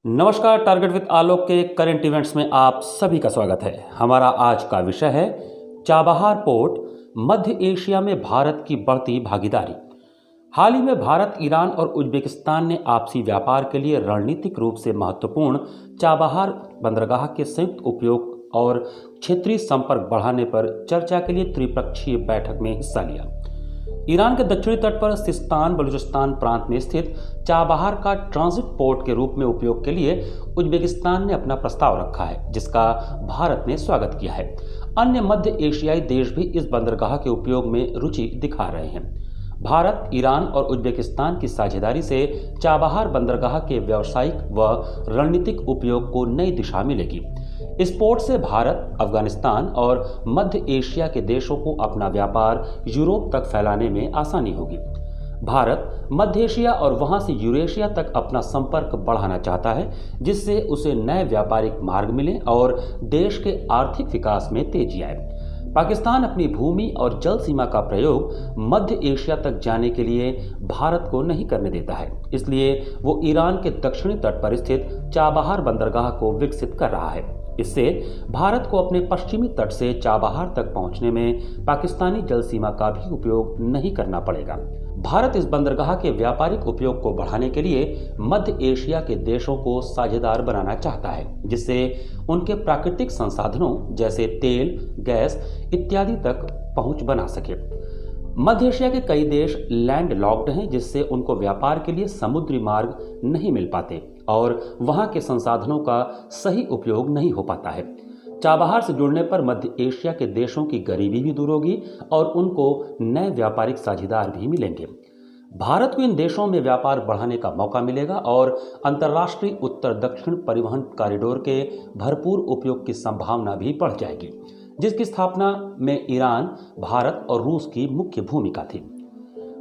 नमस्कार, target with आलोक के current events में आप सभी का स्वागत है। हमारा आज का विषय है चाबहार पोर्ट, मध्य एशिया में भारत की बढ़ती भागीदारी। हाल ही में भारत, ईरान और उज्बेकिस्तान ने आपसी व्यापार के लिए रणनीतिक रूप से महत्वपूर्ण चाबहार बंदरगाह के संयुक्त उपयोग और क्षेत्रीय संपर्क बढ़ाने पर चर्चा के लिए त्रिपक्षीय बैठक में हिस्सा लिया। ईरान के दक्षिणी तट पर सिस्तान बलूचिस्तान प्रांत में स्थित चाबहार का ट्रांजिट पोर्ट के रूप में उपयोग के लिए उज्बेकिस्तान ने अपना प्रस्ताव रखा है, जिसका भारत ने स्वागत किया है। अन्य मध्य एशियाई देश भी इस बंदरगाह के उपयोग में रुचि दिखा रहे हैं। भारत, ईरान और उज्बेकिस्तान की साझेदारी से चाबहार बंदरगाह के व्यावसायिक व रणनीतिक उपयोग को नई दिशा मिलेगी। इस पोर्ट से भारत, अफगानिस्तान और मध्य एशिया के देशों को अपना व्यापार यूरोप तक फैलाने में आसानी होगी। भारत मध्य एशिया और वहां से यूरेशिया तक अपना संपर्क बढ़ाना चाहता है, जिससे उसे नए व्यापारिक मार्ग मिले और देश के आर्थिक विकास में तेजी आए। पाकिस्तान अपनी भूमि और जल सीमा का प्रयोग मध्य एशिया तक जाने के लिए भारत को नहीं करने देता है, इसलिए वो ईरान के दक्षिणी तट पर स्थित चाबहार बंदरगाह को विकसित कर रहा है। इससे भारत को अपने पश्चिमी तट से चाबहार तक पहुंचने में पाकिस्तानी जल सीमा का भी उपयोग नहीं करना पड़ेगा। भारत इस बंदरगाह के व्यापारिक उपयोग को बढ़ाने के लिए मध्य एशिया के देशों को साझेदार बनाना चाहता है, जिससे उनके प्राकृतिक संसाधनों जैसे तेल, गैस इत्यादि तक पहुंच बना सके। मध्य एशिया के कई देश लैंड लॉक्ड हैं, जिससे उनको व्यापार के लिए समुद्री मार्ग नहीं मिल पाते और वहां के संसाधनों का सही उपयोग नहीं हो पाता है। चाबहार से जुड़ने पर मध्य एशिया के देशों की गरीबी भी दूर होगी और उनको नए व्यापारिक साझेदार भी मिलेंगे। भारत को इन देशों में व्यापार बढ़ाने का मौका मिलेगा और अंतर्राष्ट्रीय उत्तर दक्षिण परिवहन कॉरिडोर के भरपूर उपयोग की संभावना भी बढ़ जाएगी, जिसकी स्थापना में ईरान, भारत और रूस की मुख्य भूमिका थी।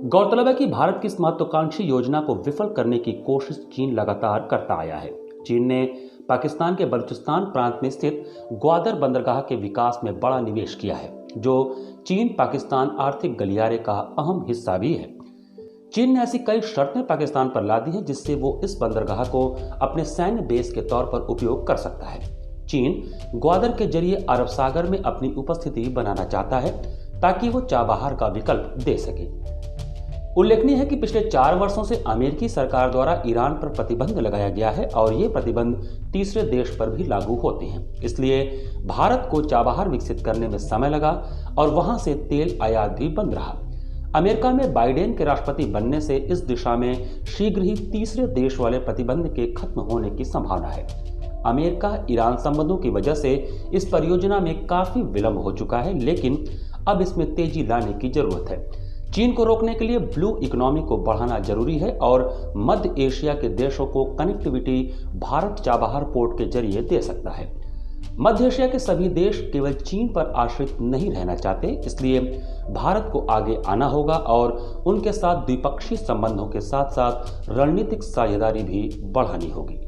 गौरतलब है कि भारत की इस महत्वाकांक्षी योजना को विफल करने की कोशिश चीन लगातार करता आया है। चीन ने पाकिस्तान के बलूचिस्तान प्रांत में स्थित ग्वादर बंदरगाह के विकास में बड़ा निवेश किया है, जो चीन पाकिस्तान आर्थिक गलियारे का अहम हिस्सा भी है। चीन ने ऐसी कई शर्तें पाकिस्तान पर ला दी हैं, जिससे वो इस बंदरगाह को अपने सैन्य बेस के तौर पर उपयोग कर सकता है। चीन ग्वादर के जरिए अरब सागर में अपनी उपस्थिति बनाना चाहता है, ताकि वो चाबहार का विकल्प दे सके। उल्लेखनीय है कि पिछले 4 वर्षों से अमेरिकी सरकार द्वारा ईरान पर प्रतिबंध लगाया गया है और ये प्रतिबंध तीसरे देश पर भी लागू होते हैं। इसलिए भारत को चाबहार विकसित करने में समय लगा और वहां से तेल आयात भी बंद रहा। अमेरिका में बाइडेन के राष्ट्रपति बनने से इस दिशा में शीघ्र ही तीसरे देश वाले प्रतिबंध के खत्म होने की संभावना है। अमेरिका ईरान संबंधों की वजह से इस परियोजना में काफी विलंब हो चुका है, लेकिन अब इसमें तेजी लाने की जरूरत है। चीन को रोकने के लिए ब्लू इकोनॉमी को बढ़ाना जरूरी है और मध्य एशिया के देशों को कनेक्टिविटी भारत चाबहार पोर्ट के जरिए दे सकता है। मध्य एशिया के सभी देश केवल चीन पर आश्रित नहीं रहना चाहते, इसलिए भारत को आगे आना होगा और उनके साथ द्विपक्षीय संबंधों के साथ साथ रणनीतिक साझेदारी भी बढ़ानी होगी।